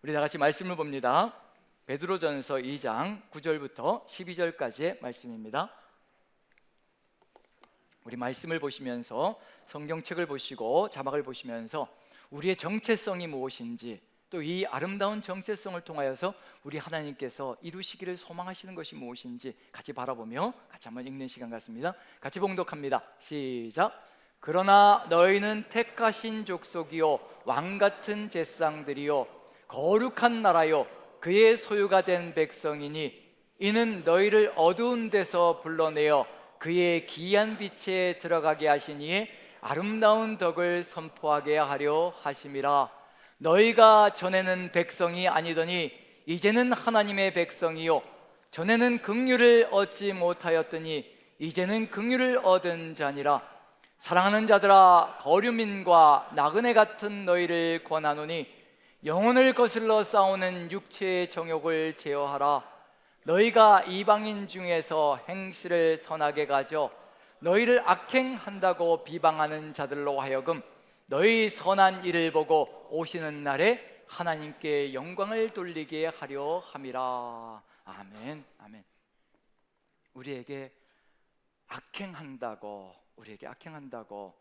우리 다 같이 말씀을 봅니다. 베드로전서 2장 9절부터 12절까지의 말씀입니다. 우리 말씀을 보시면서 성경책을 보시고 자막을 보시면서 우리의 정체성이 무엇인지, 또 이 아름다운 정체성을 통하여서 우리 하나님께서 이루시기를 소망하시는 것이 무엇인지 같이 바라보며 같이 한번 읽는 시간 같습니다. 같이 봉독합니다. 시작. 그러나 너희는 택하신 족속이요 왕같은 제사장들이요 거룩한 나라요 그의 소유가 된 백성이니 이는 너희를 어두운 데서 불러내어 그의 기이한 빛에 들어가게 하시니 아름다운 덕을 선포하게 하려 하심이라. 너희가 전에는 백성이 아니더니 이제는 하나님의 백성이요 전에는 긍휼을 얻지 못하였더니 이제는 긍휼을 얻은 자니라. 사랑하는 자들아, 거류민과 나그네 같은 너희를 권하노니 영혼을 거슬러 싸우는 육체의 정욕을 제어하라. 너희가 이방인 중에서 행실을 선하게 가져 너희를 악행한다고 비방하는 자들로 하여금 너희 선한 일을 보고 오시는 날에 하나님께 영광을 돌리게 하려 함이라. 아멘. 아멘. 우리에게 악행한다고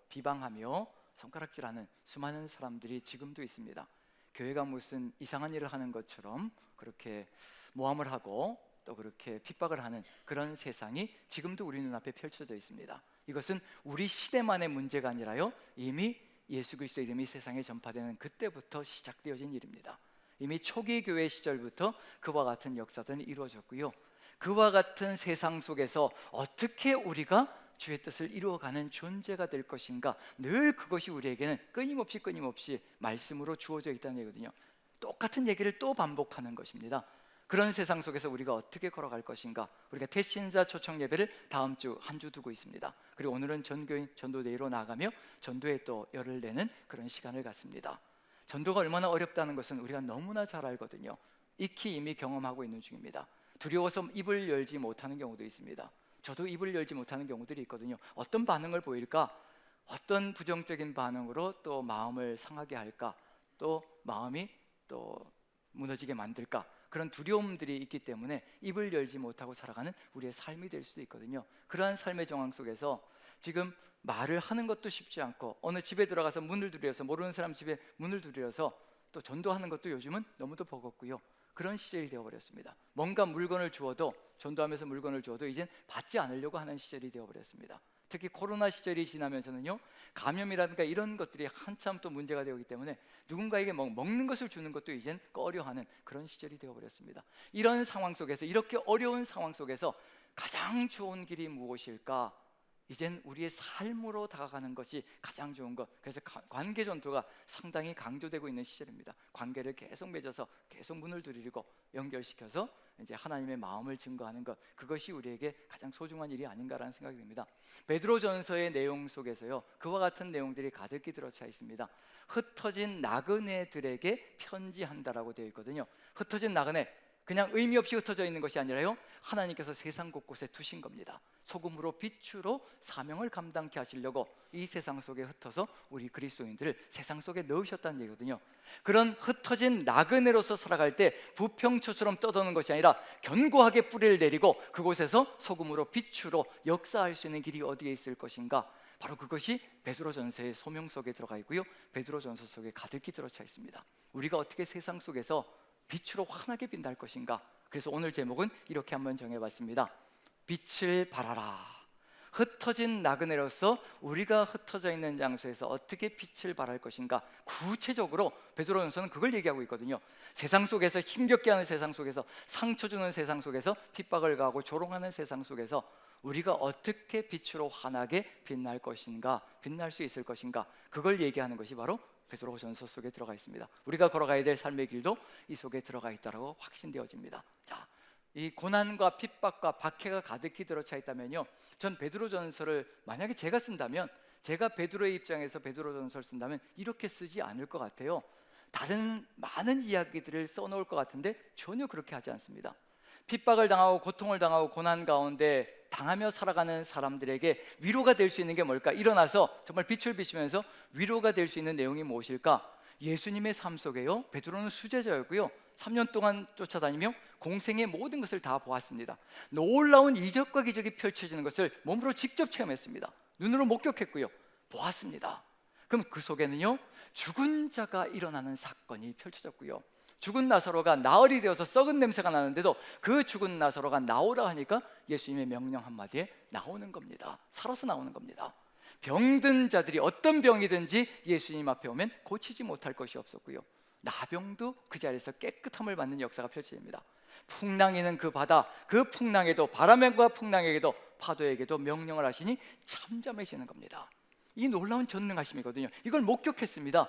비방하며 손가락질하는 수많은 사람들이 지금도 있습니다. 교회가 무슨 이상한 일을 하는 것처럼 그렇게 모함을 하고 또 그렇게 핍박을 하는 그런 세상이 지금도 우리 눈앞에 펼쳐져 있습니다. 이것은 우리 시대만의 문제가 아니라요, 이미 예수 그리스도의 이름이 세상에 전파되는 그때부터 시작되어진 일입니다. 이미 초기 교회 시절부터 그와 같은 역사들은 이루어졌고요, 그와 같은 세상 속에서 어떻게 우리가 주의 뜻을 이루어가는 존재가 될 것인가, 늘 그것이 우리에게는 끊임없이 말씀으로 주어져 있다는 얘기거든요. 똑같은 얘기를 또 반복하는 것입니다. 그런 세상 속에서 우리가 어떻게 걸어갈 것인가, 우리가 태신자 초청 예배를 다음 주 한 주 두고 있습니다. 그리고 오늘은 전교인 전도대회로 나가며 전도에 또 열을 내는 그런 시간을 갖습니다. 전도가 얼마나 어렵다는 것은 우리가 너무나 잘 알거든요. 익히 이미 경험하고 있는 중입니다. 두려워서 입을 열지 못하는 경우도 있습니다. 저도 입을 열지 못하는 경우들이 있거든요. 어떤 반응을 보일까? 어떤 부정적인 반응으로 또 마음을 상하게 할까? 또 마음이 또 무너지게 만들까? 그런 두려움들이 있기 때문에 입을 열지 못하고 살아가는 우리의 삶이 될 수도 있거든요. 그러한 삶의 정황 속에서 지금 말을 하는 것도 쉽지 않고, 어느 집에 들어가서 문을 두드려서, 모르는 사람 집에 문을 두드려서 또 전도하는 것도 요즘은 너무도 버겁고요, 그런 시절이 되어버렸습니다. 뭔가 물건을 주어도, 전도하면서 물건을 주어도 이젠 받지 않으려고 하는 시절이 되어버렸습니다. 특히 코로나 시절이 지나면서는요, 감염이라든가 이런 것들이 한참 또 문제가 되기 때문에 누군가에게 먹는 것을 주는 것도 이젠 꺼려하는 그런 시절이 되어버렸습니다. 이런 상황 속에서, 이렇게 어려운 상황 속에서 가장 좋은 길이 무엇일까? 이젠 우리의 삶으로 다가가는 것이 가장 좋은 것. 그래서 관계 전도가 상당히 강조되고 있는 시절입니다. 관계를 계속 맺어서 계속 문을 두드리고 연결시켜서 이제 하나님의 마음을 증거하는 것, 그것이 우리에게 가장 소중한 일이 아닌가라는 생각이 듭니다. 베드로전서의 내용 속에서요, 그와 같은 내용들이 가득히 들어차 있습니다. 흩어진 나그네들에게 편지한다라고 되어 있거든요. 흩어진 나그네, 그냥 의미 없이 흩어져 있는 것이 아니라요, 하나님께서 세상 곳곳에 두신 겁니다. 소금으로 빛으로 사명을 감당케 하시려고 이 세상 속에 흩어서 우리 그리스도인들을 세상 속에 넣으셨다는 얘기거든요. 그런 흩어진 나그네로서 살아갈 때 부평초처럼 떠도는 것이 아니라 견고하게 뿌리를 내리고 그곳에서 소금으로 빛으로 역사할 수 있는 길이 어디에 있을 것인가, 바로 그것이 베드로전서의 소명 속에 들어가 있고요, 베드로전서 속에 가득히 들어차 있습니다. 우리가 어떻게 세상 속에서 빛으로 환하게 빛날 것인가. 그래서 오늘 제목은 이렇게 한번 정해봤습니다. 빛을 발하라. 흩어진 나그네로서 우리가 흩어져 있는 장소에서 어떻게 빛을 발할 것인가. 구체적으로 베드로전서는 그걸 얘기하고 있거든요. 세상 속에서, 힘겹게 하는 세상 속에서, 상처 주는 세상 속에서, 핍박을 가하고 조롱하는 세상 속에서 우리가 어떻게 빛으로 환하게 빛날 것인가, 빛날 수 있을 것인가, 그걸 얘기하는 것이 바로 베드로전서 속에 들어가 있습니다. 우리가 걸어가야 될 삶의 길도 이 속에 들어가 있다라고 확신되어집니다. 자, 이 고난과 핍박과 박해가 가득히 들어차 있다면요, 전 베드로전서를 만약에 제가 쓴다면, 제가 베드로의 입장에서 베드로전서를 쓴다면 이렇게 쓰지 않을 것 같아요. 다른 많은 이야기들을 써놓을 것 같은데 전혀 그렇게 하지 않습니다. 핍박을 당하고 고통을 당하고 고난 가운데 당하며 살아가는 사람들에게 위로가 될 수 있는 게 뭘까? 일어나서 정말 빛을 비추면서 위로가 될 수 있는 내용이 무엇일까? 예수님의 삶 속에요, 베드로는 수제자였고요, 3년 동안 쫓아다니며 공생의 모든 것을 다 보았습니다. 놀라운 이적과 기적이 펼쳐지는 것을 몸으로 직접 체험했습니다. 눈으로 목격했고요, 보았습니다. 그럼 그 속에는요, 죽은 자가 일어나는 사건이 펼쳐졌고요, 죽은 나사로가 나흘이 되어서 썩은 냄새가 나는데도 그 죽은 나사로가 나오라 하니까 예수님의 명령 한마디에 나오는 겁니다. 살아서 나오는 겁니다. 병든 자들이 어떤 병이든지 예수님 앞에 오면 고치지 못할 것이 없었고요, 나병도 그 자리에서 깨끗함을 받는 역사가 펼쳐집니다. 풍랑이는 그 바다, 그 풍랑에도, 바람과 풍랑에게도 파도에게도 명령을 하시니 잠잠해지는 겁니다. 이 놀라운 전능하심이거든요. 이걸 목격했습니다.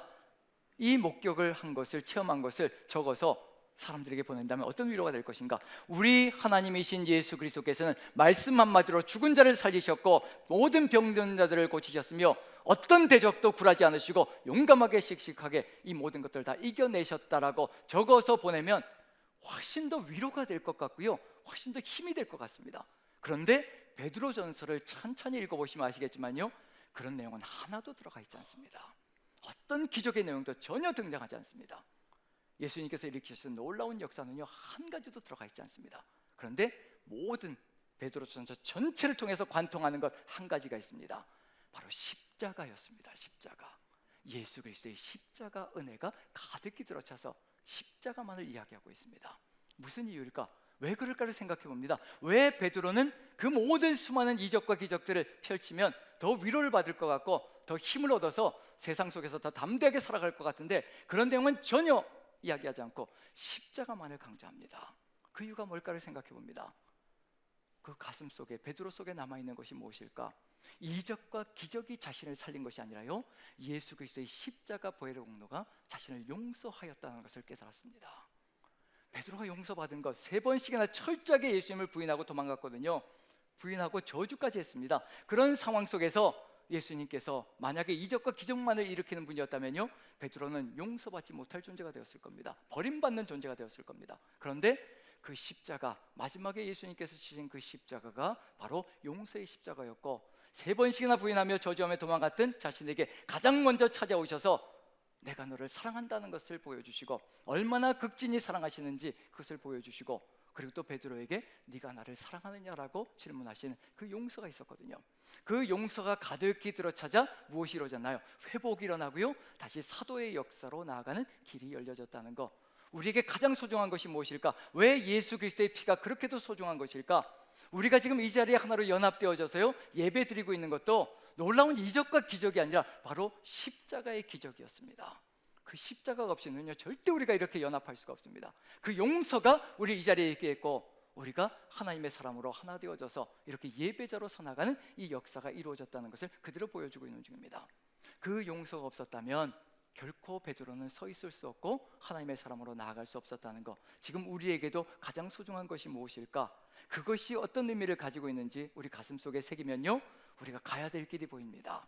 이 목격을 한 것을, 체험한 것을 적어서 사람들에게 보낸다면 어떤 위로가 될 것인가? 우리 하나님이신 예수 그리스도께서는 말씀 한마디로 죽은 자를 살리셨고 모든 병든 자들을 고치셨으며 어떤 대적도 굴하지 않으시고 용감하게 씩씩하게 이 모든 것들을 다 이겨내셨다라고 적어서 보내면 훨씬 더 위로가 될 것 같고요, 훨씬 더 힘이 될 것 같습니다. 그런데 베드로전서를 천천히 읽어보시면 아시겠지만요, 그런 내용은 하나도 들어가 있지 않습니다. 어떤 기적의 내용도 전혀 등장하지 않습니다. 예수님께서 일으키신 놀라운 역사는요, 한 가지도 들어가 있지 않습니다. 그런데 모든 베드로전서 전체를 통해서 관통하는 것 한 가지가 있습니다. 바로 십자가였습니다. 십자가. 예수 그리스도의 십자가 은혜가 가득히 들어차서 십자가만을 이야기하고 있습니다. 무슨 이유일까? 왜 그럴까를 생각해 봅니다. 왜 베드로는 그 모든 수많은 이적과 기적들을 펼치면 더 위로를 받을 것 같고 더 힘을 얻어서 세상 속에서 더 담대하게 살아갈 것 같은데 그런 내용은 전혀 이야기하지 않고 십자가만을 강조합니다. 그 이유가 뭘까를 생각해 봅니다. 그 가슴 속에, 베드로 속에 남아있는 것이 무엇일까? 이적과 기적이 자신을 살린 것이 아니라요, 예수 그리스도의 십자가 보혈의 공로가 자신을 용서하였다는 것을 깨달았습니다. 베드로가 용서받은 것, 3번씩이나 철저하게 예수님을 부인하고 도망갔거든요. 부인하고 저주까지 했습니다. 그런 상황 속에서 예수님께서 만약에 이적과 기적만을 일으키는 분이었다면요, 베드로는 용서받지 못할 존재가 되었을 겁니다. 버림받는 존재가 되었을 겁니다. 그런데 그 십자가, 마지막에 예수님께서 지신 그 십자가가 바로 용서의 십자가였고 3번씩이나 부인하며 저주하며 도망갔던 자신에게 가장 먼저 찾아오셔서 내가 너를 사랑한다는 것을 보여주시고 얼마나 극진히 사랑하시는지 그것을 보여주시고, 그리고 또 베드로에게 네가 나를 사랑하느냐라고 질문하시는 그 용서가 있었거든요. 그 용서가 가득히 들어차자 무엇이 이루어졌나요? 회복이 일어나고요, 다시 사도의 역사로 나아가는 길이 열려졌다는 것. 우리에게 가장 소중한 것이 무엇일까? 왜 예수 그리스도의 피가 그렇게도 소중한 것일까? 우리가 지금 이 자리에 하나로 연합되어져서요, 예배 드리고 있는 것도 놀라운 이적과 기적이 아니라 바로 십자가의 기적이었습니다. 그 십자가가 없이는요, 절대 우리가 이렇게 연합할 수가 없습니다. 그 용서가 우리 이 자리에 있게 했고 우리가 하나님의 사람으로 하나 되어져서 이렇게 예배자로 서나가는 이 역사가 이루어졌다는 것을 그대로 보여주고 있는 중입니다. 그 용서가 없었다면 결코 베드로는 서 있을 수 없고 하나님의 사람으로 나아갈 수 없었다는 것. 지금 우리에게도 가장 소중한 것이 무엇일까? 그것이 어떤 의미를 가지고 있는지 우리 가슴속에 새기면요, 우리가 가야 될 길이 보입니다.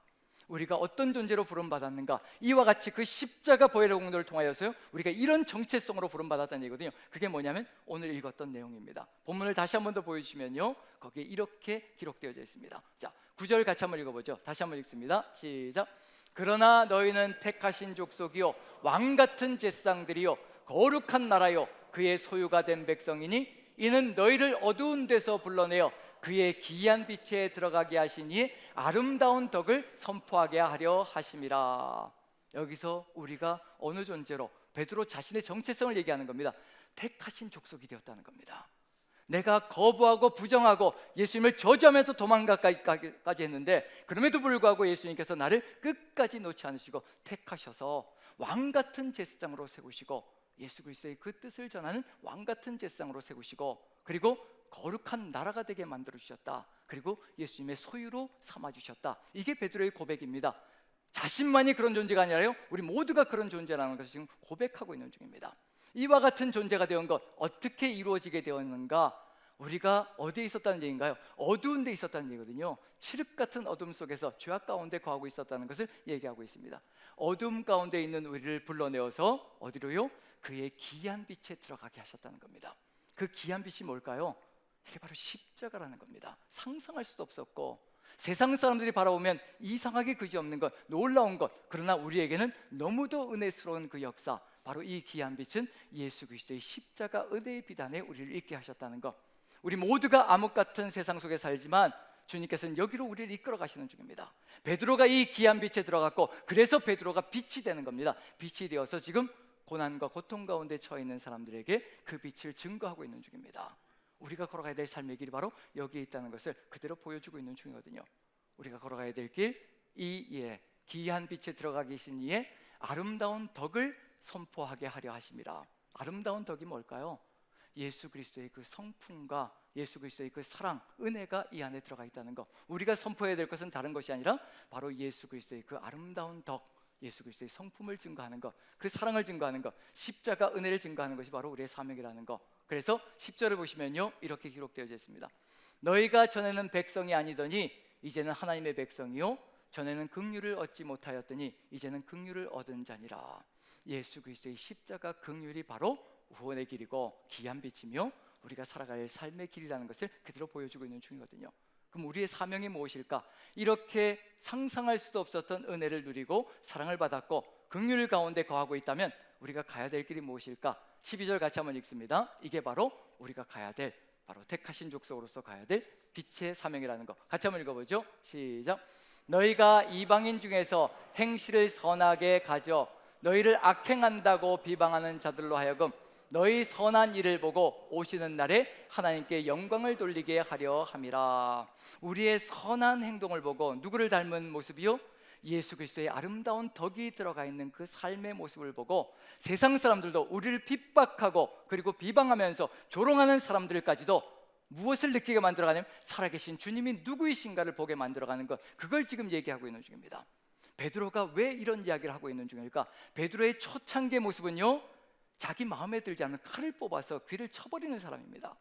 우리가 어떤 존재로 부름받았는가? 이와 같이 그 십자가 보혈의 공로를 통하여서요, 우리가 이런 정체성으로 부름받았다는 얘기거든요. 그게 뭐냐면 오늘 읽었던 내용입니다. 본문을 다시 한 번 더 보여주시면요, 거기에 이렇게 기록되어져 있습니다. 자, 9절 같이 한번 읽어보죠. 다시 한번 읽습니다. 시작. 그러나 너희는 택하신 족속이요 왕같은 제사장들이요 거룩한 나라요 그의 소유가 된 백성이니 이는 너희를 어두운 데서 불러내어 그의 기이한 빛에 들어가게 하시니 아름다운 덕을 선포하게 하려 하심이라. 여기서 우리가 어느 존재로, 베드로 자신의 정체성을 얘기하는 겁니다. 택하신 족속이 되었다는 겁니다. 내가 거부하고 부정하고 예수님을 저주하면서 도망가까지 했는데 그럼에도 불구하고 예수님께서 나를 끝까지 놓지 않으시고 택하셔서 왕같은 제사장으로 세우시고, 예수 그리스도의 그 뜻을 전하는 왕같은 제사장으로 세우시고, 그리고 거룩한 나라가 되게 만들어 주셨다. 그리고 예수님의 소유로 삼아 주셨다. 이게 베드로의 고백입니다. 자신만이 그런 존재가 아니라요, 우리 모두가 그런 존재라는 것을 지금 고백하고 있는 중입니다. 이와 같은 존재가 되는 것, 어떻게 이루어지게 되었는가? 우리가 어디에 있었다는 얘기인가요? 어두운 데 있었다는 얘기거든요. 칠흑 같은 어둠 속에서 죄악 가운데 거하고 있었다는 것을 얘기하고 있습니다. 어둠 가운데 있는 우리를 불러내어서 어디로요? 그의 기이한 빛에 들어가게 하셨다는 겁니다. 그 기이한 빛이 뭘까요? 이게 바로 십자가라는 겁니다. 상상할 수도 없었고 세상 사람들이 바라보면 이상하게 그지없는 것, 놀라운 것, 그러나 우리에게는 너무도 은혜스러운 그 역사, 바로 이 귀한 빛은 예수 그리스도의 십자가 은혜의 비단에 우리를 있게 하셨다는 것. 우리 모두가 암흑 같은 세상 속에 살지만 주님께서는 여기로 우리를 이끌어 가시는 중입니다. 베드로가 이 귀한 빛에 들어갔고, 그래서 베드로가 빛이 되는 겁니다. 빛이 되어서 지금 고난과 고통 가운데 처해 있는 사람들에게 그 빛을 증거하고 있는 중입니다. 우리가 걸어가야 될 삶의 길이 바로 여기에 있다는 것을 그대로 보여주고 있는 중이거든요. 우리가 걸어가야 될 길, 이 귀한 빛에 들어가 계신 이의 아름다운 덕을 선포하게 하려 하십니다. 아름다운 덕이 뭘까요? 예수 그리스도의 그 성품과 예수 그리스도의 그 사랑, 은혜가 이 안에 들어가 있다는 것. 우리가 선포해야 될 것은 다른 것이 아니라 바로 예수 그리스도의 그 아름다운 덕, 예수 그리스도의 성품을 증거하는 것, 그 사랑을 증거하는 것, 십자가 은혜를 증거하는 것이 바로 우리의 사명이라는 것. 그래서 10절을 보시면요, 이렇게 기록되어 있습니다. 너희가 전에는 백성이 아니더니 이제는 하나님의 백성이요, 전에는 긍휼을 얻지 못하였더니 이제는 긍휼을 얻은 자니라. 예수 그리스도의 십자가 긍휼이 바로 구원의 길이고 귀한 빛이며 우리가 살아갈 삶의 길이라는 것을 그대로 보여주고 있는 중이거든요. 그럼 우리의 사명이 무엇일까? 이렇게 상상할 수도 없었던 은혜를 누리고 사랑을 받았고 긍휼 가운데 거하고 있다면 우리가 가야 될 길이 무엇일까? 12절 같이 한번 읽습니다. 이게 바로 우리가 가야 될, 바로 택하신 족속으로서 가야 될 빛의 사명이라는 것. 같이 한번 읽어보죠. 시작. 너희가 이방인 중에서 행실을 선하게 가져 너희를 악행한다고 비방하는 자들로 하여금 너희 선한 일을 보고 오시는 날에 하나님께 영광을 돌리게 하려 함이라. 우리의 선한 행동을 보고 누구를 닮은 모습이요? 예수 그리스도의 아름다운 덕이 들어가 있는 그 삶의 모습을 보고 세상 사람들도 우리를 핍박하고 그리고 비방하면서 조롱하는 사람들까지도 무엇을 느끼게 만들어가냐면 살아계신 주님이 누구이신가를 보게 만들어가는 것, 그걸 지금 얘기하고 있는 중입니다. 베드로가 왜 이런 이야기를 하고 있는 중일까? 베드로의 초창기의 모습은요, 자기 마음에 들지 않는 칼을 뽑아서 귀를 쳐버리는 사람입니다.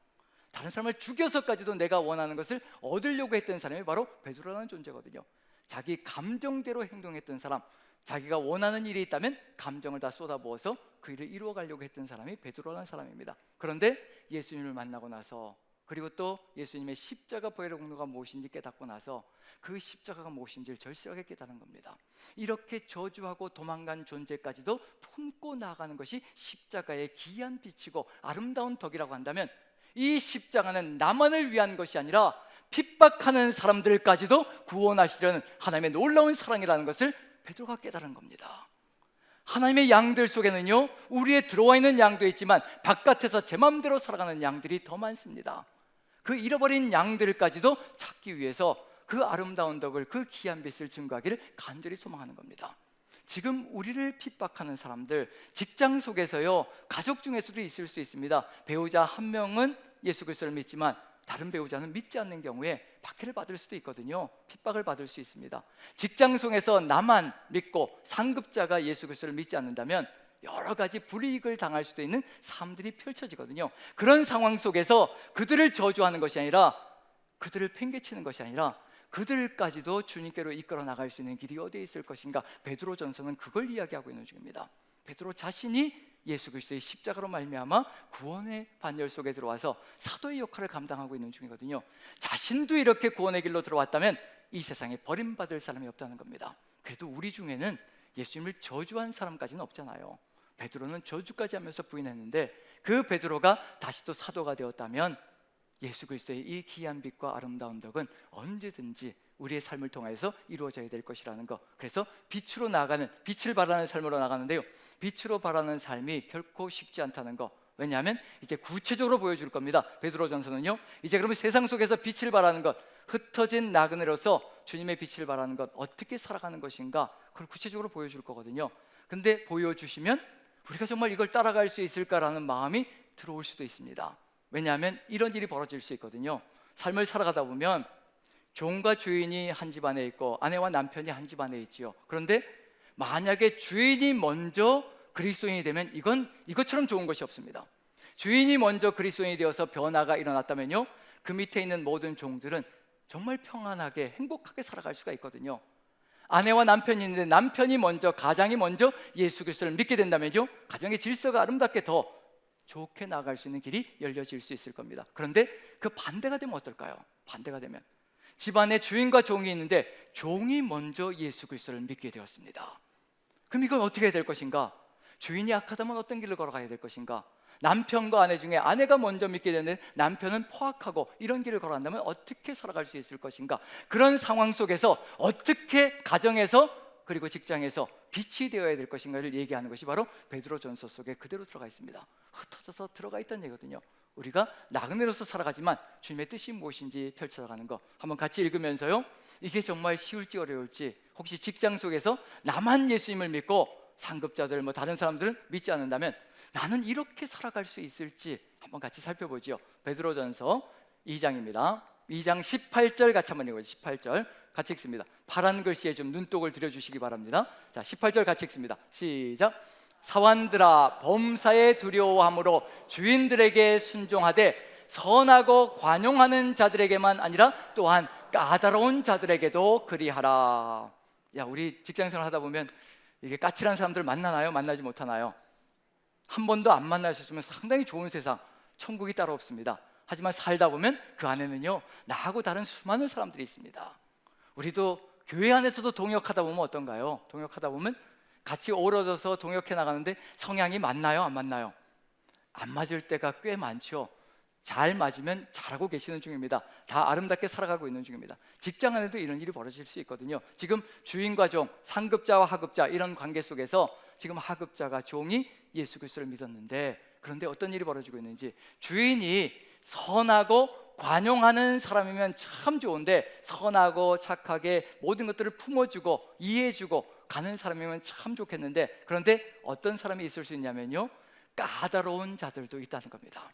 다른 사람을 죽여서까지도 내가 원하는 것을 얻으려고 했던 사람이 바로 베드로라는 존재거든요. 자기 감정대로 행동했던 사람, 자기가 원하는 일이 있다면 감정을 다 쏟아부어서 그 일을 이루어가려고 했던 사람이 베드로라는 사람입니다. 그런데 예수님을 만나고 나서, 그리고 또 예수님의 십자가 보혈의 공로가 무엇인지 깨닫고 나서 그 십자가가 무엇인지를 절실하게 깨달은 겁니다. 이렇게 저주하고 도망간 존재까지도 품고 나아가는 것이 십자가의 귀한 빛이고 아름다운 덕이라고 한다면, 이 십자가는 나만을 위한 것이 아니라 핍박하는 사람들까지도 구원하시려는 하나님의 놀라운 사랑이라는 것을 베드로가 깨달은 겁니다. 하나님의 양들 속에는요, 우리의 들어와 있는 양도 있지만 바깥에서 제 마음대로 살아가는 양들이 더 많습니다. 그 잃어버린 양들까지도 찾기 위해서 그 아름다운 덕을, 그 귀한 빛을 증거하기를 간절히 소망하는 겁니다. 지금 우리를 핍박하는 사람들, 직장 속에서요, 가족 중에서도 있을 수 있습니다. 배우자 한 명은 예수 그리스도를 믿지만 다른 배우자는 믿지 않는 경우에 박해를 받을 수도 있거든요. 핍박을 받을 수 있습니다. 직장 속에서 나만 믿고 상급자가 예수 그리스도를 믿지 않는다면 여러 가지 불이익을 당할 수도 있는 삶들이 펼쳐지거든요. 그런 상황 속에서 그들을 저주하는 것이 아니라, 그들을 팽개치는 것이 아니라 그들까지도 주님께로 이끌어 나갈 수 있는 길이 어디에 있을 것인가? 베드로전서는 그걸 이야기하고 있는 중입니다. 베드로 자신이 예수 그리스도의 십자가로 말미암아 구원의 반열 속에 들어와서 사도의 역할을 감당하고 있는 중이거든요. 자신도 이렇게 구원의 길로 들어왔다면 이 세상에 버림받을 사람이 없다는 겁니다. 그래도 우리 중에는 예수님을 저주한 사람까지는 없잖아요. 베드로는 저주까지 하면서 부인했는데, 그 베드로가 다시 또 사도가 되었다면 예수 그리스도의 이 귀한 빛과 아름다운 덕은 언제든지 우리의 삶을 통해서 이루어져야 될 것이라는 것. 그래서 빛으로 나가는, 빛을 발하는 삶으로 나가는데요, 빛으로 발하는 삶이 결코 쉽지 않다는 것. 왜냐하면 이제 구체적으로 보여줄 겁니다. 베드로전서는요, 이제 그러면 세상 속에서 빛을 발하는 것, 흩어진 나그네로서 주님의 빛을 발하는 것, 어떻게 살아가는 것인가, 그걸 구체적으로 보여줄 거거든요. 근데 보여주시면 우리가 정말 이걸 따라갈 수 있을까라는 마음이 들어올 수도 있습니다. 왜냐하면 이런 일이 벌어질 수 있거든요. 삶을 살아가다 보면 종과 주인이 한 집안에 있고 아내와 남편이 한 집안에 있지요. 그런데 만약에 주인이 먼저 그리스도인이 되면 이것처럼 좋은 것이 없습니다. 주인이 먼저 그리스도인이 되어서 변화가 일어났다면요, 그 밑에 있는 모든 종들은 정말 평안하게 행복하게 살아갈 수가 있거든요. 아내와 남편이 있는데 남편이 먼저, 가장이 먼저 예수 그리스도를 믿게 된다면요, 가정의 질서가 아름답게 더 좋게 나아갈 수 있는 길이 열려질 수 있을 겁니다. 그런데 그 반대가 되면 어떨까요? 반대가 되면 집안에 주인과 종이 있는데 종이 먼저 예수 그리스도를 믿게 되었습니다. 그럼 이건 어떻게 해야 될 것인가? 주인이 악하다면 어떤 길을 걸어가야 될 것인가? 남편과 아내 중에 아내가 먼저 믿게 되는데 남편은 포악하고 이런 길을 걸어간다면 어떻게 살아갈 수 있을 것인가? 그런 상황 속에서 어떻게 가정에서 그리고 직장에서 빛이 되어야 될 것인가를 얘기하는 것이 바로 베드로전서 속에 그대로 들어가 있습니다. 흩어져서 들어가 있다는 얘기거든요. 우리가 나그네로서 살아가지만 주님의 뜻이 무엇인지 펼쳐나가는 거 한번 같이 읽으면서요, 이게 정말 쉬울지 어려울지, 혹시 직장 속에서 나만 예수님을 믿고 상급자들 다른 사람들은 믿지 않는다면 나는 이렇게 살아갈 수 있을지 한번 같이 살펴보죠. 베드로전서 2장입니다. 2장 18절 같이 한번 읽어보죠. 18절 같이 읽습니다. 파란 글씨에 좀 눈독을 들여주시기 바랍니다. 자, 18절 같이 읽습니다. 시작. 사환들아, 범사에 두려워함으로 주인들에게 순종하되 선하고 관용하는 자들에게만 아니라 또한 까다로운 자들에게도 그리하라. 야, 우리 직장생활 하다 보면 이게 까칠한 사람들 만나나요? 만나지 못하나요? 한 번도 안 만나셨으면 상당히 좋은 세상, 천국이 따로 없습니다. 하지만 살다 보면 그 안에는요, 나하고 다른 수많은 사람들이 있습니다. 우리도 교회 안에서도 동역하다 보면 어떤가요? 동역하다 보면 같이 어우러져서 동역해 나가는데 성향이 맞나요? 안 맞나요? 안 맞을 때가 꽤 많죠. 잘 맞으면 잘하고 계시는 중입니다. 다 아름답게 살아가고 있는 중입니다. 직장 안에도 이런 일이 벌어질 수 있거든요. 지금 주인과 종, 상급자와 하급자 이런 관계 속에서 지금 하급자가, 종이 예수 그리스도를 믿었는데, 그런데 어떤 일이 벌어지고 있는지, 주인이 선하고 관용하는 사람이면 참 좋은데 선하고 착하게 모든 것들을 품어주고 이해해주고 가는 사람이면 참 좋겠는데, 그런데 어떤 사람이 있을 수 있냐면요, 까다로운 자들도 있다는 겁니다.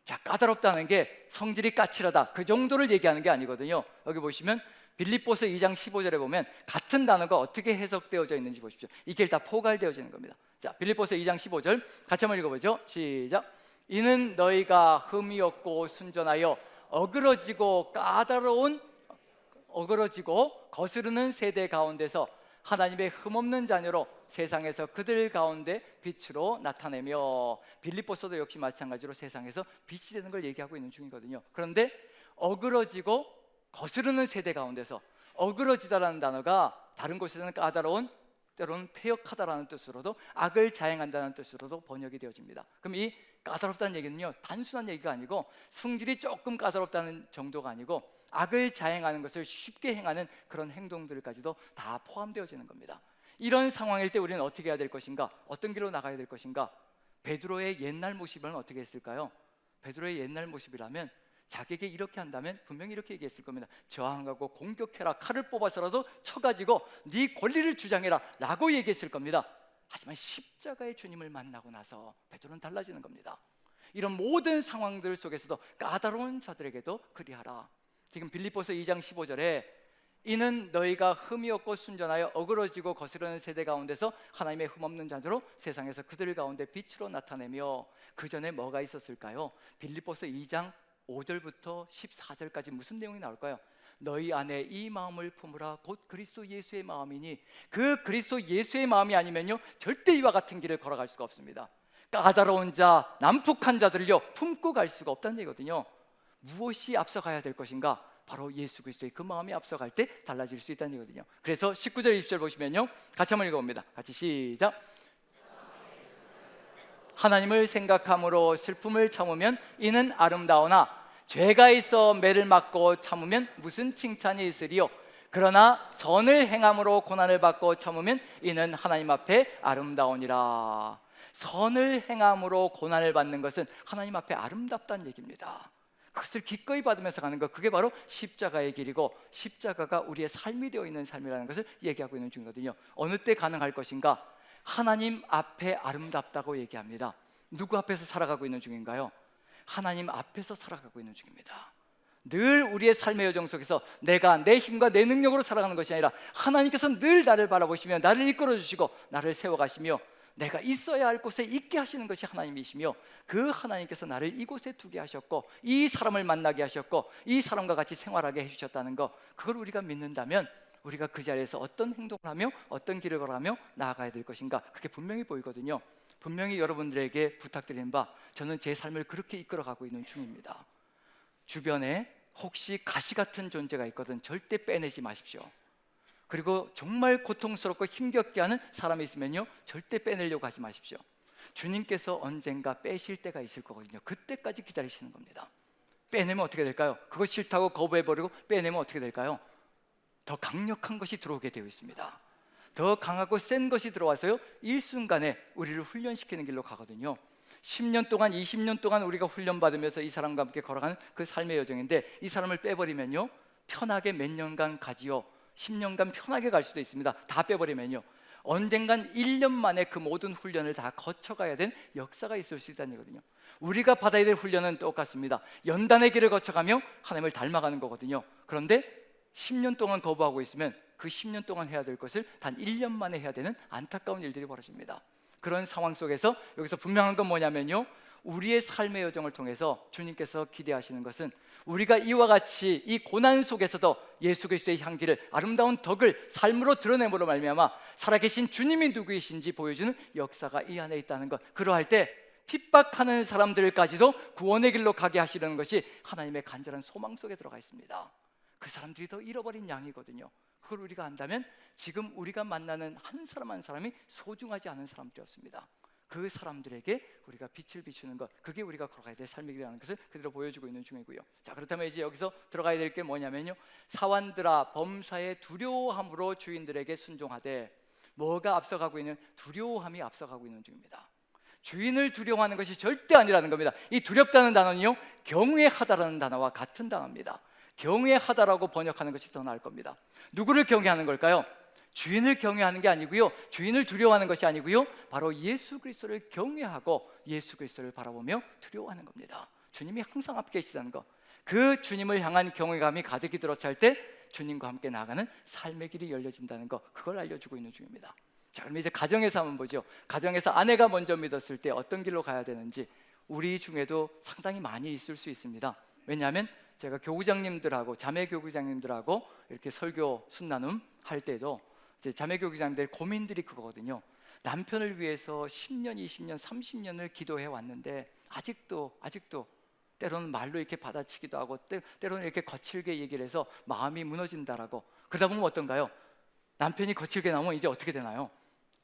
자, 까다롭다는 게 성질이 까칠하다 그 정도를 얘기하는 게 아니거든요. 여기 보시면 빌립보서 2장 15절에 보면 같은 단어가 어떻게 해석되어져 있는지 보십시오. 이게 다 포괄되어지는 겁니다. 자, 빌립보서 2장 15절 같이 한번 읽어보죠. 시작. 이는 너희가 흠이 없고 순전하여 어그러지고 거스르는 세대 가운데서 하나님의 흠없는 자녀로 세상에서 그들 가운데 빛으로 나타내며, 빌립보서도 역시 마찬가지로 세상에서 빛이 되는 걸 얘기하고 있는 중이거든요. 그런데 어그러지고 거스르는 세대 가운데서, 어그러지다라는 단어가 다른 곳에서는 까다로운, 때로는 패역하다라는 뜻으로도, 악을 자행한다는 뜻으로도 번역이 되어집니다. 그럼 이 까다롭다는 얘기는요, 단순한 얘기가 아니고 성질이 조금 까다롭다는 정도가 아니고 악을 자행하는 것을 쉽게 행하는 그런 행동들까지도 다 포함되어지는 겁니다. 이런 상황일 때 우리는 어떻게 해야 될 것인가? 어떤 길로 나가야 될 것인가? 베드로의 옛날 모습은 어떻게 했을까요? 베드로의 옛날 모습이라면 자기에게 이렇게 한다면 분명히 이렇게 얘기했을 겁니다. 저항하고 공격해라, 칼을 뽑아서라도 쳐가지고 네 권리를 주장해라 라고 얘기했을 겁니다. 하지만 십자가의 주님을 만나고 나서 베드로는 달라지는 겁니다. 이런 모든 상황들 속에서도 까다로운 자들에게도 그리하라. 지금 빌립보서 2장 15절에 이는 너희가 흠이 없고 순전하여 어그러지고 거스르는 세대 가운데서 하나님의 흠없는 자녀로 세상에서 그들 가운데 빛으로 나타내며, 그 전에 뭐가 있었을까요? 빌립보서 2장 5절부터 14절까지 무슨 내용이 나올까요? 너희 안에 이 마음을 품으라 곧 그리스도 예수의 마음이니, 그 그리스도 예수의 마음이 아니면요 절대 이와 같은 길을 걸어갈 수가 없습니다. 까다로운 자, 난폭한 자들을요 품고 갈 수가 없다는 얘기거든요. 무엇이 앞서가야 될 것인가? 바로 예수 그리스도의 그 마음이 앞서갈 때 달라질 수 있다는 얘기거든요. 그래서 19절 20절 보시면요, 같이 한번 읽어봅니다. 같이 시작. 하나님을 생각함으로 슬픔을 참으면 이는 아름다우나 죄가 있어 매를 맞고 참으면 무슨 칭찬이 있으리요? 그러나 선을 행함으로 고난을 받고 참으면 이는 하나님 앞에 아름다우니라. 선을 행함으로 고난을 받는 것은 하나님 앞에 아름답다는 얘기입니다. 그것을 기꺼이 받으면서 가는 것, 그게 바로 십자가의 길이고 십자가가 우리의 삶이 되어 있는 삶이라는 것을 얘기하고 있는 중이거든요. 어느 때 가능할 것인가? 하나님 앞에 아름답다고 얘기합니다. 누구 앞에서 살아가고 있는 중인가요? 하나님 앞에서 살아가고 있는 중입니다. 늘 우리의 삶의 여정 속에서 내가 내 힘과 내 능력으로 살아가는 것이 아니라 하나님께서 늘 나를 바라보시며 나를 이끌어 주시고 나를 세워가시며 내가 있어야 할 곳에 있게 하시는 것이 하나님이시며, 그 하나님께서 나를 이곳에 두게 하셨고 이 사람을 만나게 하셨고 이 사람과 같이 생활하게 해주셨다는 것, 그걸 우리가 믿는다면 우리가 그 자리에서 어떤 행동을 하며 어떤 길을 걸어가며 나아가야 될 것인가, 그게 분명히 보이거든요. 분명히 여러분들에게 부탁드리는 바, 저는 제 삶을 그렇게 이끌어가고 있는 중입니다. 주변에 혹시 가시 같은 존재가 있거든 절대 빼내지 마십시오. 그리고 정말 고통스럽고 힘겹게 하는 사람이 있으면요, 절대 빼내려고 하지 마십시오. 주님께서 언젠가 빼실 때가 있을 거거든요. 그때까지 기다리시는 겁니다. 빼내면 어떻게 될까요? 그거 싫다고 거부해버리고 빼내면 어떻게 될까요? 더 강력한 것이 들어오게 되어 있습니다. 더 강하고 센 것이 들어와서요, 일순간에 우리를 훈련시키는 길로 가거든요. 10년 동안 20년 동안 우리가 훈련받으면서 이 사람과 함께 걸어가는 그 삶의 여정인데, 이 사람을 빼버리면요, 편하게 몇 년간 가지요, 10년간 편하게 갈 수도 있습니다. 다 빼버리면요, 언젠간 1년 만에 그 모든 훈련을 다 거쳐가야 된 역사가 있을 수 있다는 얘기거든요. 우리가 받아야 될 훈련은 똑같습니다. 연단의 길을 거쳐가며 하나님을 닮아가는 거거든요. 그런데 10년 동안 거부하고 있으면 그 10년 동안 해야 될 것을 단 1년 만에 해야 되는 안타까운 일들이 벌어집니다. 그런 상황 속에서 여기서 분명한 건 뭐냐면요, 우리의 삶의 여정을 통해서 주님께서 기대하시는 것은 우리가 이와 같이 이 고난 속에서도 예수 그리스도의 향기를, 아름다운 덕을 삶으로 드러냄으로 말미암아 살아계신 주님이 누구이신지 보여주는 역사가 이 안에 있다는 것. 그러할 때 핍박하는 사람들까지도 구원의 길로 가게 하시려는 것이 하나님의 간절한 소망 속에 들어가 있습니다. 그 사람들이 더 잃어버린 양이거든요. 그걸 우리가 안다면 지금 우리가 만나는 한 사람 한 사람이 소중하지 않은 사람들이었습니다. 그 사람들에게 우리가 빛을 비추는 것, 그게 우리가 걸어가야 될 삶이라는 것을 그대로 보여주고 있는 중이고요. 자, 그렇다면 이제 여기서 들어가야 될 게 뭐냐면요, 사환들아 범사의 두려워함으로 주인들에게 순종하되. 뭐가 앞서가고 있는? 두려워함이 앞서가고 있는 중입니다. 주인을 두려워하는 것이 절대 아니라는 겁니다. 이 두렵다는 단어는요, 경외하다라는 단어와 같은 단어입니다. 경외하다라고 번역하는 것이 더 나을 겁니다. 누구를 경외하는 걸까요? 주인을 경외하는 게 아니고요, 주인을 두려워하는 것이 아니고요, 바로 예수 그리스도를 경외하고 예수 그리스도를 바라보며 두려워하는 겁니다. 주님이 항상 앞에 계시다는 것, 그 주님을 향한 경외감이 가득히 들어찰 때 주님과 함께 나아가는 삶의 길이 열려진다는 것, 그걸 알려주고 있는 중입니다. 자, 그럼 이제 가정에서 한번 보죠. 가정에서 아내가 먼저 믿었을 때 어떤 길로 가야 되는지 우리 중에도 상당히 많이 있을 수 있습니다. 왜냐하면 제가 교구장님들하고 자매 교구장님들하고 이렇게 설교 순나눔 할 때도 이제 자매 교구장들 고민들이 그거거든요. 남편을 위해서 10년, 20년, 30년을 기도해 왔는데 아직도 때로는 말로 이렇게 받아치기도 하고 때로는 이렇게 거칠게 얘기를 해서 마음이 무너진다라고. 그러다 보면 어떤가요? 남편이 거칠게 나오면 이제 어떻게 되나요?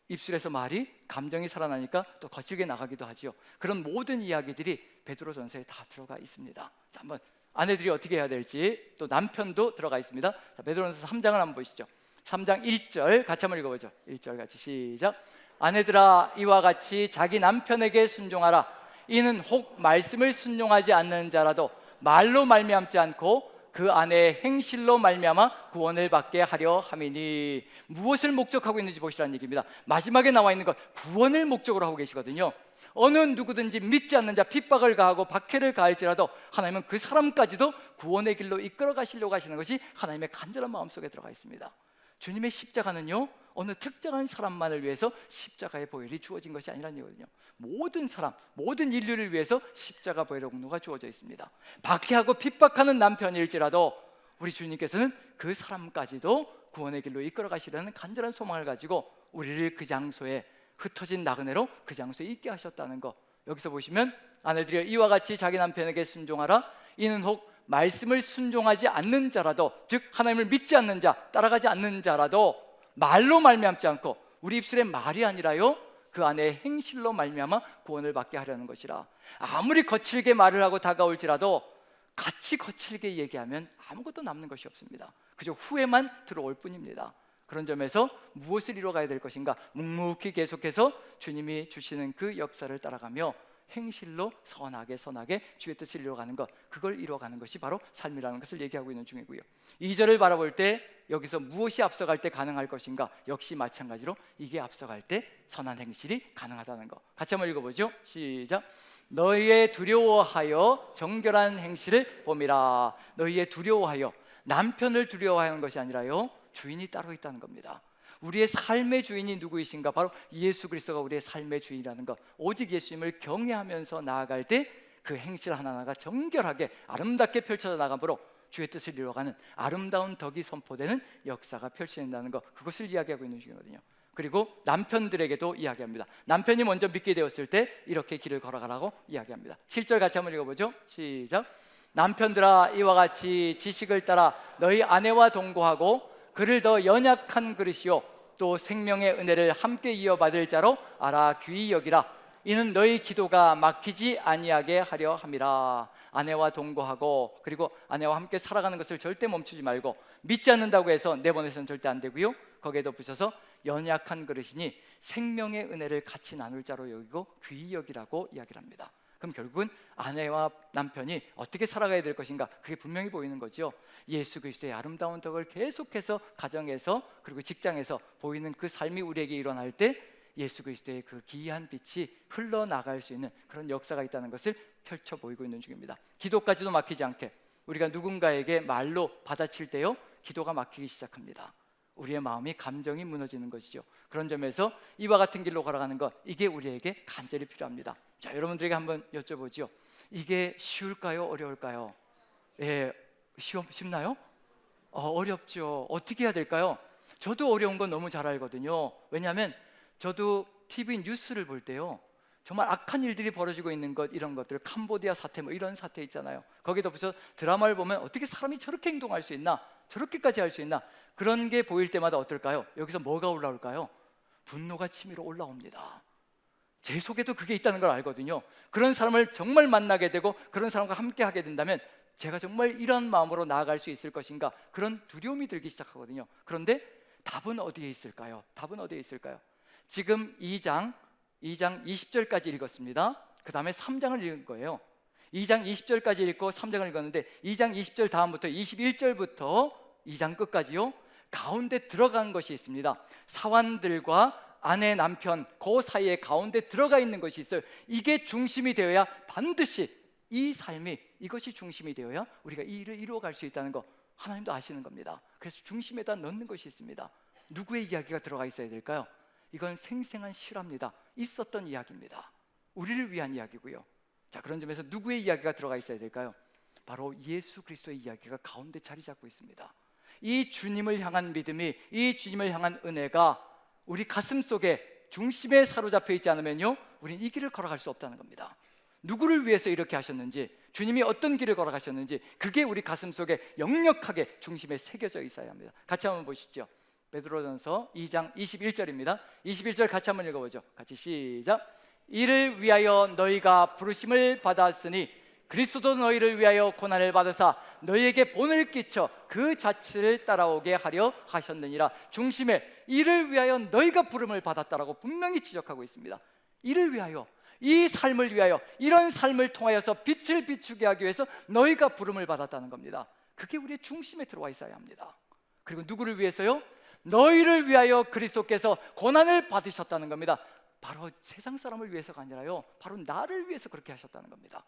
입술에서 말이, 감정이 살아나니까 또 거칠게 나가기도 하죠. 그런 모든 이야기들이 베드로전서에 다 들어가 있습니다. 자, 한번 아내들이 어떻게 해야 될지, 또 남편도 들어가 있습니다. 자, 베드로전서 3장을 한번 보시죠. 3장 1절 같이 한번 읽어보죠. 1절 같이 시작. 아내들아 이와 같이 자기 남편에게 순종하라. 이는 혹 말씀을 순종하지 않는 자라도 말로 말미암지 않고 그 안에 행실로 말미암아 구원을 받게 하려 함이니. 무엇을 목적하고 있는지 보시라는 얘기입니다. 마지막에 나와 있는 것, 구원을 목적으로 하고 계시거든요. 어느 누구든지 믿지 않는 자, 핍박을 가하고 박해를 가할지라도 하나님은 그 사람까지도 구원의 길로 이끌어 가시려고 하시는 것이 하나님의 간절한 마음속에 들어가 있습니다. 주님의 십자가는요, 어느 특정한 사람만을 위해서 십자가의 보혈이 주어진 것이 아니라는 얘기거든요. 모든 사람, 모든 인류를 위해서 십자가 보혈의 공로가 주어져 있습니다. 박해하고 핍박하는 남편일지라도 우리 주님께서는 그 사람까지도 구원의 길로 이끌어 가시려는 간절한 소망을 가지고 우리를 그 장소에, 흩어진 나그네로 그 장소에 있게 하셨다는 것. 여기서 보시면 아내들이 이와 같이 자기 남편에게 순종하라. 이는 혹 말씀을 순종하지 않는 자라도, 즉 하나님을 믿지 않는 자, 따라가지 않는 자라도 말로 말미암지 않고, 우리 입술의 말이 아니라요, 그 안에 행실로 말미암아 구원을 받게 하려는 것이라. 아무리 거칠게 말을 하고 다가올지라도 같이 거칠게 얘기하면 아무것도 남는 것이 없습니다. 그저 후회만 들어올 뿐입니다. 그런 점에서 무엇을 이뤄가야 될 것인가? 묵묵히 계속해서 주님이 주시는 그 역사를 따라가며 행실로 선하게 주의 뜻을 이루어가는 것, 그걸 이루어가는 것이 바로 삶이라는 것을 얘기하고 있는 중이고요. 2절을 바라볼 때 여기서 무엇이 앞서갈 때 가능할 것인가? 역시 마찬가지로 이게 앞서갈 때 선한 행실이 가능하다는 것. 같이 한번 읽어보죠. 시작. 너희의 두려워하여 정결한 행실을 봄이라. 너희의 두려워하여, 남편을 두려워하는 것이 아니라요, 주인이 따로 있다는 겁니다. 우리의 삶의 주인이 누구이신가? 바로 예수 그리스도가 우리의 삶의 주인이라는 것. 오직 예수님을 경외하면서 나아갈 때 그 행실 하나하나가 정결하게 아름답게 펼쳐져 나가므로 주의 뜻을 이루어가는 아름다운 덕이 선포되는 역사가 펼쳐진다는 것, 그것을 이야기하고 있는 중이거든요. 그리고 남편들에게도 이야기합니다. 남편이 먼저 믿게 되었을 때 이렇게 길을 걸어가라고 이야기합니다. 7절 같이 한번 읽어보죠. 시작. 남편들아 이와 같이 지식을 따라 너희 아내와 동거하고 그를 더 연약한 그릇이요 또 생명의 은혜를 함께 이어받을 자로 알아 귀히 여기라. 이는 너희 기도가 막히지 아니하게 하려 함이라. 아내와 동거하고 그리고 아내와 함께 살아가는 것을 절대 멈추지 말고, 믿지 않는다고 해서 내보내서는 절대 안 되고요. 거기에 덧붙여서 연약한 그릇이니 생명의 은혜를 같이 나눌 자로 여기고 귀히 여기라고 이야기를 합니다. 그럼 결국은 아내와 남편이 어떻게 살아가야 될 것인가, 그게 분명히 보이는 거죠. 예수 그리스도의 아름다운 덕을 계속해서 가정에서 그리고 직장에서 보이는 그 삶이 우리에게 일어날 때 예수 그리스도의 그 기이한 빛이 흘러나갈 수 있는 그런 역사가 있다는 것을 펼쳐 보이고 있는 중입니다. 기도까지도 막히지 않게 우리가 누군가에게 말로 받아칠 때요, 기도가 막히기 시작합니다. 우리의 마음이, 감정이 무너지는 것이죠. 그런 점에서 이와 같은 길로 걸어가는 것, 이게 우리에게 간절히 필요합니다. 자, 여러분들에게 한번 여쭤보죠. 이게 쉬울까요? 어려울까요? 예, 쉽나요? 어렵죠. 어떻게 해야 될까요? 저도 어려운 건 너무 잘 알거든요. 왜냐하면 저도 TV 뉴스를 볼 때요, 정말 악한 일들이 벌어지고 있는 것, 이런 것들, 캄보디아 사태 뭐 이런 사태 있잖아요. 거기다 붙여 드라마를 보면 어떻게 사람이 저렇게 행동할 수 있나, 저렇게까지 할 수 있나, 그런 게 보일 때마다 어떨까요? 여기서 뭐가 올라올까요? 분노가 치밀어 올라옵니다. 제 속에도 그게 있다는 걸 알거든요. 그런 사람을 정말 만나게 되고 그런 사람과 함께 하게 된다면 제가 정말 이런 마음으로 나아갈 수 있을 것인가, 그런 두려움이 들기 시작하거든요. 그런데 답은 어디에 있을까요? 답은 어디에 있을까요? 지금 2장 20절까지 읽었습니다. 그 다음에 3장을 읽은 거예요. 2장 20절까지 읽고 3장을 읽었는데 2장 20절 다음부터 21절부터 2장 끝까지요, 가운데 들어간 것이 있습니다. 사환들과 아내, 남편, 그 사이에 가운데 들어가 있는 것이 있어요. 이게 중심이 되어야, 반드시 이 삶이, 이것이 중심이 되어야 우리가 이 일을 이루어갈 수 있다는 거 하나님도 아시는 겁니다. 그래서 중심에다 넣는 것이 있습니다. 누구의 이야기가 들어가 있어야 될까요? 이건 생생한 실화입니다. 있었던 이야기입니다. 우리를 위한 이야기고요. 자, 그런 점에서 누구의 이야기가 들어가 있어야 될까요? 바로 예수 그리스도의 이야기가 가운데 자리 잡고 있습니다. 이 주님을 향한 믿음이, 이 주님을 향한 은혜가 우리 가슴 속에 중심에 사로잡혀 있지 않으면요, 우리는 이 길을 걸어갈 수 없다는 겁니다. 누구를 위해서 이렇게 하셨는지, 주님이 어떤 길을 걸어가셨는지, 그게 우리 가슴 속에 역력하게 중심에 새겨져 있어야 합니다. 같이 한번 보시죠. 베드로전서 2장 21절입니다. 21절 같이 한번 읽어보죠. 같이 시작. 이를 위하여 너희가 부르심을 받았으니 그리스도도 너희를 위하여 고난을 받으사 너희에게 본을 끼쳐 그 자취를 따라오게 하려 하셨느니라. 중심에 이를 위하여 너희가 부름을 받았다라고 분명히 지적하고 있습니다. 이를 위하여, 이 삶을 위하여, 이런 삶을 통하여서 빛을 비추게 하기 위해서 너희가 부름을 받았다는 겁니다. 그게 우리의 중심에 들어와 있어야 합니다. 그리고 누구를 위해서요? 너희를 위하여 그리스도께서 고난을 받으셨다는 겁니다. 바로 세상 사람을 위해서가 아니라요, 바로 나를 위해서 그렇게 하셨다는 겁니다.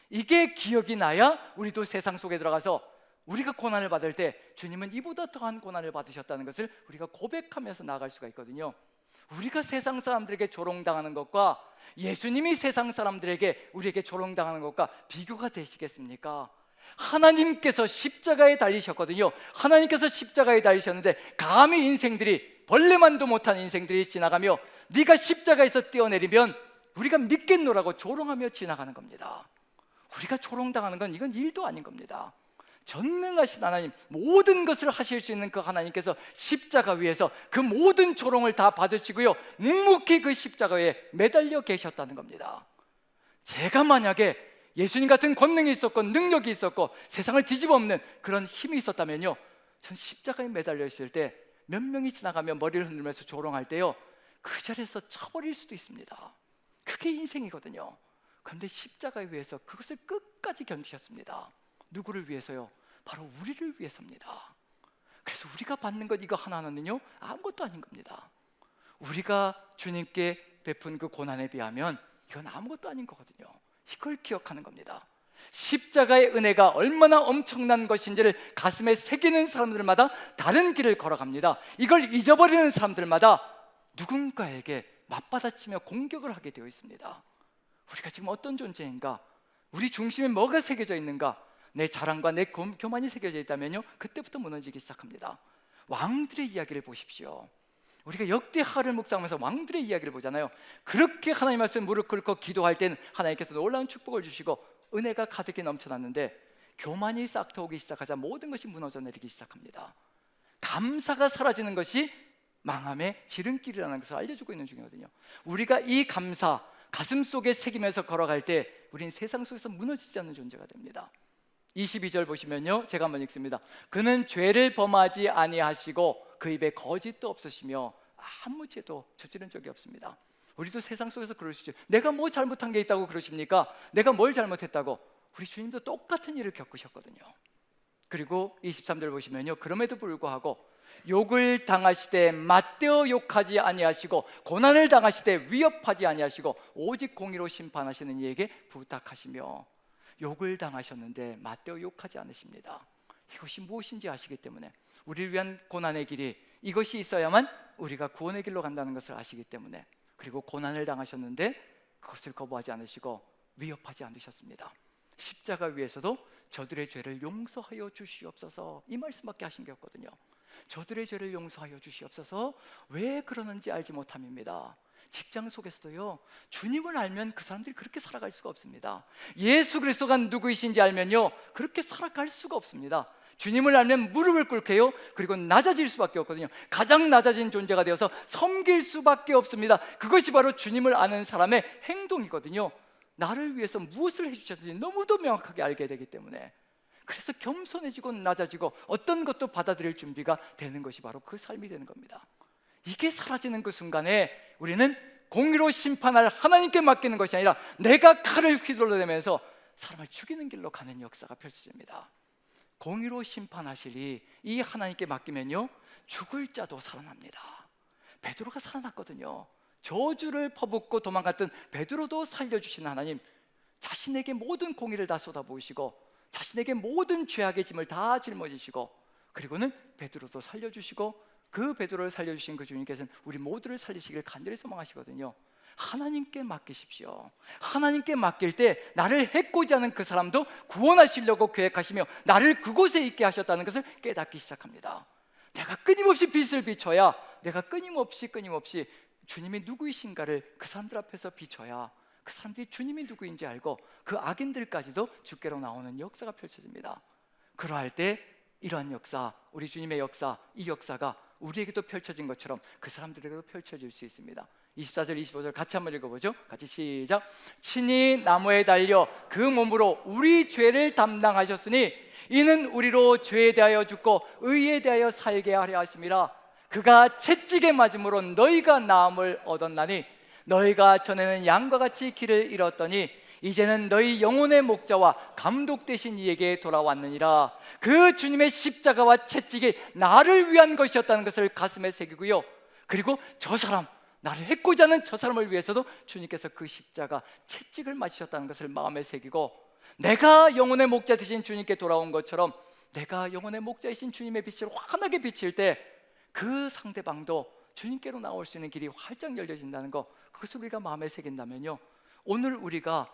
이게 기억이 나야 우리도 세상 속에 들어가서 우리가 고난을 받을 때 주님은 이보다 더한 고난을 받으셨다는 것을 우리가 고백하면서 나아갈 수가 있거든요. 우리가 세상 사람들에게 조롱당하는 것과 예수님이 세상 사람들에게, 우리에게 조롱당하는 것과 비교가 되시겠습니까? 하나님께서 십자가에 달리셨거든요. 하나님께서 십자가에 달리셨는데 감히 인생들이, 벌레만도 못한 인생들이 지나가며 네가 십자가에서 뛰어내리면 우리가 믿겠노라고 조롱하며 지나가는 겁니다. 우리가 조롱당하는 건 이건 일도 아닌 겁니다. 전능하신 하나님, 모든 것을 하실 수 있는 그 하나님께서 십자가 위에서 그 모든 조롱을 다 받으시고요, 묵묵히 그 십자가에 매달려 계셨다는 겁니다. 제가 만약에 예수님 같은 권능이 있었고 능력이 있었고 세상을 뒤집어 엎는 그런 힘이 있었다면요, 전 십자가에 매달려 있을 때 몇 명이 지나가며 머리를 흔들면서 조롱할 때요, 그 자리에서 쳐버릴 수도 있습니다. 그게 인생이거든요. 그런데 십자가에 위해서 그것을 끝까지 견디셨습니다. 누구를 위해서요? 바로 우리를 위해서입니다. 그래서 우리가 받는 것 이거 하나는요, 아무것도 아닌 겁니다. 우리가 주님께 베푼 그 고난에 비하면 이건 아무것도 아닌 거거든요. 이걸 기억하는 겁니다. 십자가의 은혜가 얼마나 엄청난 것인지를 가슴에 새기는 사람들마다 다른 길을 걸어갑니다. 이걸 잊어버리는 사람들마다 누군가에게 맞받아치며 공격을 하게 되어 있습니다. 우리가 지금 어떤 존재인가? 우리 중심에 뭐가 새겨져 있는가? 내 자랑과 내 교만이 새겨져 있다면요, 그때부터 무너지기 시작합니다. 왕들의 이야기를 보십시오. 우리가 역대하를 묵상하면서 왕들의 이야기를 보잖아요. 그렇게 하나님 말씀 무릎 꿇고 기도할 때는 하나님께서 놀라운 축복을 주시고 은혜가 가득히 넘쳐났는데, 교만이 싹트오기 시작하자 모든 것이 무너져 내리기 시작합니다. 감사가 사라지는 것이 망함의 지름길이라는 것을 알려주고 있는 중이거든요. 우리가 이 감사 가슴 속에 새기면서 걸어갈 때 우린 세상 속에서 무너지지 않는 존재가 됩니다. 22절 보시면요, 제가 한번 읽습니다. 그는 죄를 범하지 아니하시고 그 입에 거짓도 없으시며 아무 죄도 저지른 적이 없습니다. 우리도 세상 속에서 그럴 수 있죠. 내가 뭐 잘못한 게 있다고 그러십니까? 내가 뭘 잘못했다고? 우리 주님도 똑같은 일을 겪으셨거든요. 그리고 23절 보시면요, 그럼에도 불구하고 욕을 당하시되 맞대어 욕하지 아니하시고 고난을 당하시되 위협하지 아니하시고 오직 공의로 심판하시는 이에게 부탁하시며, 욕을 당하셨는데 맞대어 욕하지 않으십니다. 이것이 무엇인지 아시기 때문에, 우리를 위한 고난의 길이 이것이 있어야만 우리가 구원의 길로 간다는 것을 아시기 때문에, 그리고 고난을 당하셨는데 그것을 거부하지 않으시고 위협하지 않으셨습니다. 십자가 위에서도 저들의 죄를 용서하여 주시옵소서, 이 말씀밖에 하신 게 없거든요. 저들의 죄를 용서하여 주시옵소서. 왜 그러는지 알지 못함입니다. 직장 속에서도요, 주님을 알면 그 사람들이 그렇게 살아갈 수가 없습니다. 예수 그리스도가 누구이신지 알면요, 그렇게 살아갈 수가 없습니다. 주님을 알면 무릎을 꿇게요, 그리고 낮아질 수밖에 없거든요. 가장 낮아진 존재가 되어서 섬길 수밖에 없습니다. 그것이 바로 주님을 아는 사람의 행동이거든요. 나를 위해서 무엇을 해주셨는지 너무도 명확하게 알게 되기 때문에, 그래서 겸손해지고 낮아지고 어떤 것도 받아들일 준비가 되는 것이 바로 그 삶이 되는 겁니다. 이게 사라지는 그 순간에 우리는 공의로 심판할 하나님께 맡기는 것이 아니라 내가 칼을 휘둘러대면서 사람을 죽이는 길로 가는 역사가 펼쳐집니다. 공의로 심판하시리 이 하나님께 맡기면요, 죽을 자도 살아납니다. 베드로가 살아났거든요. 저주를 퍼붓고 도망갔던 베드로도 살려주신 하나님, 자신에게 모든 공의를 다 쏟아부으시고 자신에게 모든 죄악의 짐을 다 짊어지시고, 그리고는 베드로도 살려주시고, 그 베드로를 살려주신 그 주님께서는 우리 모두를 살리시길 간절히 소망하시거든요. 하나님께 맡기십시오. 하나님께 맡길 때 나를 해코지 않은 그 사람도 구원하시려고 계획하시며 나를 그곳에 있게 하셨다는 것을 깨닫기 시작합니다. 내가 끊임없이 빛을 비춰야, 내가 끊임없이 주님이 누구이신가를 그 사람들 앞에서 비춰야 그 사람들이 주님이 누구인지 알고 그 악인들까지도 주께로 나오는 역사가 펼쳐집니다. 그러할 때 이러한 역사, 우리 주님의 역사, 이 역사가 우리에게도 펼쳐진 것처럼 그 사람들에게도 펼쳐질 수 있습니다. 24절 25절 같이 한번 읽어보죠. 같이 시작. 친히 나무에 달려 그 몸으로 우리 죄를 담당하셨으니 이는 우리로 죄에 대하여 죽고 의에 대하여 살게 하려 하심이라. 그가 채찍에 맞음으로 너희가 나음을 얻었나니 너희가 전에는 양과 같이 길을 잃었더니 이제는 너희 영혼의 목자와 감독 되신 이에게 돌아왔느니라. 그 주님의 십자가와 채찍이 나를 위한 것이었다는 것을 가슴에 새기고요, 그리고 저 사람, 나를 해코지 않은 저 사람을 위해서도 주님께서 그 십자가 채찍을 맞으셨다는 것을 마음에 새기고, 내가 영혼의 목자 되신 주님께 돌아온 것처럼 내가 영혼의 목자이신 주님의 빛을 환하게 비칠 때 그 상대방도 주님께로 나올 수 있는 길이 활짝 열려진다는 거, 그것을 우리가 마음에 새긴다면요, 오늘 우리가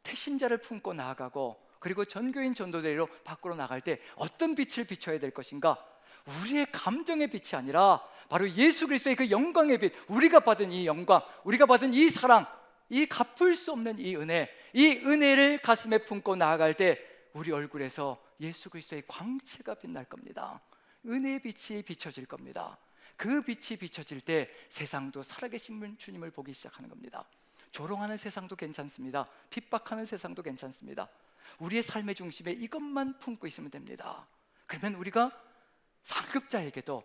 태신자를 품고 나아가고 그리고 전교인 전도대로 밖으로 나갈 때 어떤 빛을 비춰야 될 것인가? 우리의 감정의 빛이 아니라 바로 예수 그리스도의 그 영광의 빛, 우리가 받은 이 영광, 우리가 받은 이 사랑, 이 갚을 수 없는 이 은혜를 가슴에 품고 나아갈 때 우리 얼굴에서 예수 그리스도의 광채가 빛날 겁니다. 은혜의 빛이 비춰질 겁니다. 그 빛이 비춰질 때 세상도 살아계신 주님을 보기 시작하는 겁니다. 조롱하는 세상도 괜찮습니다. 핍박하는 세상도 괜찮습니다. 우리의 삶의 중심에 이것만 품고 있으면 됩니다. 그러면 우리가 상급자에게도,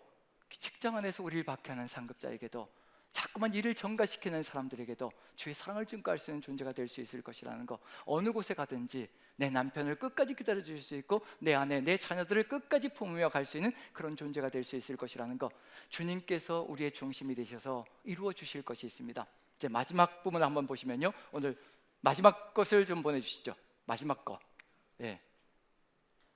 직장 안에서 우리를 박해하는 상급자에게도, 자꾸만 일을 전가시키는 사람들에게도 주의 사랑을 증거할 수 있는 존재가 될 수 있을 것이라는 거, 어느 곳에 가든지 내 남편을 끝까지 기다려줄 수 있고 내 아내, 내 자녀들을 끝까지 품으며 갈 수 있는 그런 존재가 될 수 있을 것이라는 거, 주님께서 우리의 중심이 되셔서 이루어 주실 것이 있습니다. 이제 마지막 부분을 한번 보시면요, 오늘 마지막 것을 좀 보내주시죠. 마지막 거. 예.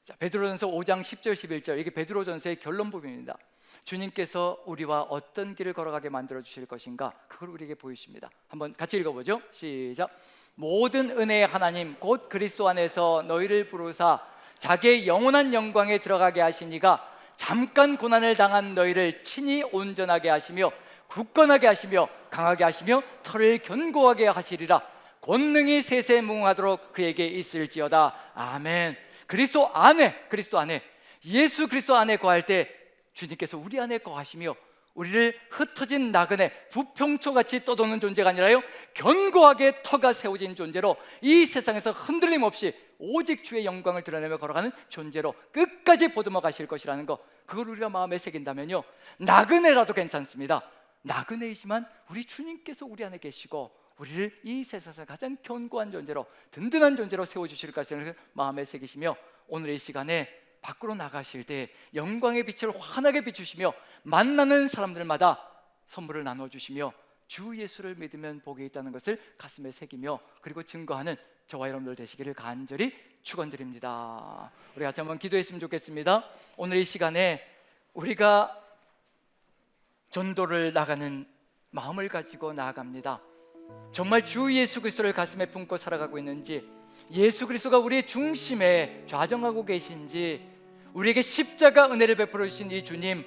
자, 베드로전서 5장 10절 11절, 이게 베드로전서의 결론 부분입니다. 주님께서 우리와 어떤 길을 걸어가게 만들어 주실 것인가, 그걸 우리에게 보여주십니다. 한번 같이 읽어보죠. 시작. 모든 은혜의 하나님 곧 그리스도 안에서 너희를 부르사 자기의 영원한 영광에 들어가게 하시니가 잠깐 고난을 당한 너희를 친히 온전하게 하시며 굳건하게 하시며 강하게 하시며 털을 견고하게 하시리라. 권능이 세세무궁하도록 그에게 있을지어다. 아멘. 그리스도 안에 예수 그리스도 안에 거할 때 주님께서 우리 안에 거하시며 우리를 흩어진 나그네 부평초같이 떠도는 존재가 아니라요, 견고하게 터가 세워진 존재로 이 세상에서 흔들림 없이 오직 주의 영광을 드러내며 걸어가는 존재로 끝까지 보듬어 가실 것이라는 거, 그걸 우리가 마음에 새긴다면요, 나그네라도 괜찮습니다. 나그네이지만 우리 주님께서 우리 안에 계시고 우리를 이 세상에서 가장 견고한 존재로, 든든한 존재로 세워주실 것을 마음에 새기시며 오늘 이 시간에 밖으로 나가실 때 영광의 빛을 환하게 비추시며 만나는 사람들마다 선물을 나눠주시며 주 예수를 믿으면 복이 있다는 것을 가슴에 새기며 그리고 증거하는 저와 여러분들 되시기를 간절히 축원드립니다. 우리 같이 한번 기도했으면 좋겠습니다. 오늘 이 시간에 우리가 전도를 나가는 마음을 가지고 나아갑니다. 정말 주 예수 그리스도를 가슴에 품고 살아가고 있는지, 예수 그리스도가 우리의 중심에 좌정하고 계신지, 우리에게 십자가 은혜를 베풀어 주신 이 주님,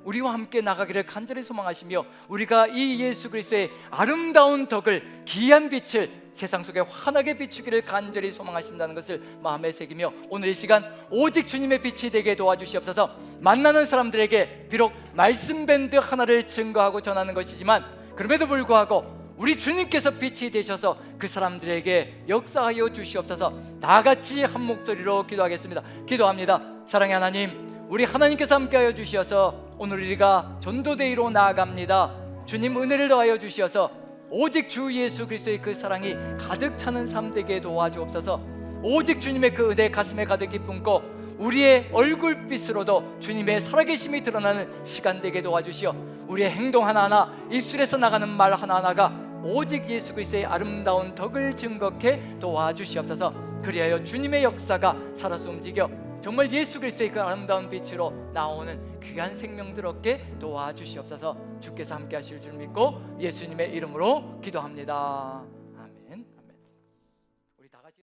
우리와 함께 나가기를 간절히 소망하시며 우리가 이 예수 그리스도의 아름다운 덕을, 귀한 빛을 세상 속에 환하게 비추기를 간절히 소망하신다는 것을 마음에 새기며 오늘 이 시간 오직 주님의 빛이 되게 도와주시옵소서. 만나는 사람들에게 비록 말씀 밴드 하나를 증거하고 전하는 것이지만 그럼에도 불구하고 우리 주님께서 빛이 되셔서 그 사람들에게 역사하여 주시옵소서. 다 같이 한 목소리로 기도하겠습니다. 기도합니다. 사랑의 하나님, 우리 하나님께서 함께하여 주시어서 오늘 우리가 전도대회로 나아갑니다. 주님 은혜를 더하여 주시어서 오직 주 예수 그리스도의 그 사랑이 가득 차는 삶 되게 도와주옵소서. 오직 주님의 그 은혜 가슴에 가득히 품고 우리의 얼굴빛으로도 주님의 살아계심이 드러나는 시간 되게 도와주시어 우리의 행동 하나하나, 입술에서 나가는 말 하나하나가 오직 예수 그리스도의 아름다운 덕을 증거케 도와주시옵소서. 그리하여 주님의 역사가 살아서 움직여 정말 예수 그리스도의 그 아름다운 빛으로 나오는 귀한 생명들 얻게 도와주시옵소서. 주께서 함께 하실 줄 믿고 예수님의 이름으로 기도합니다.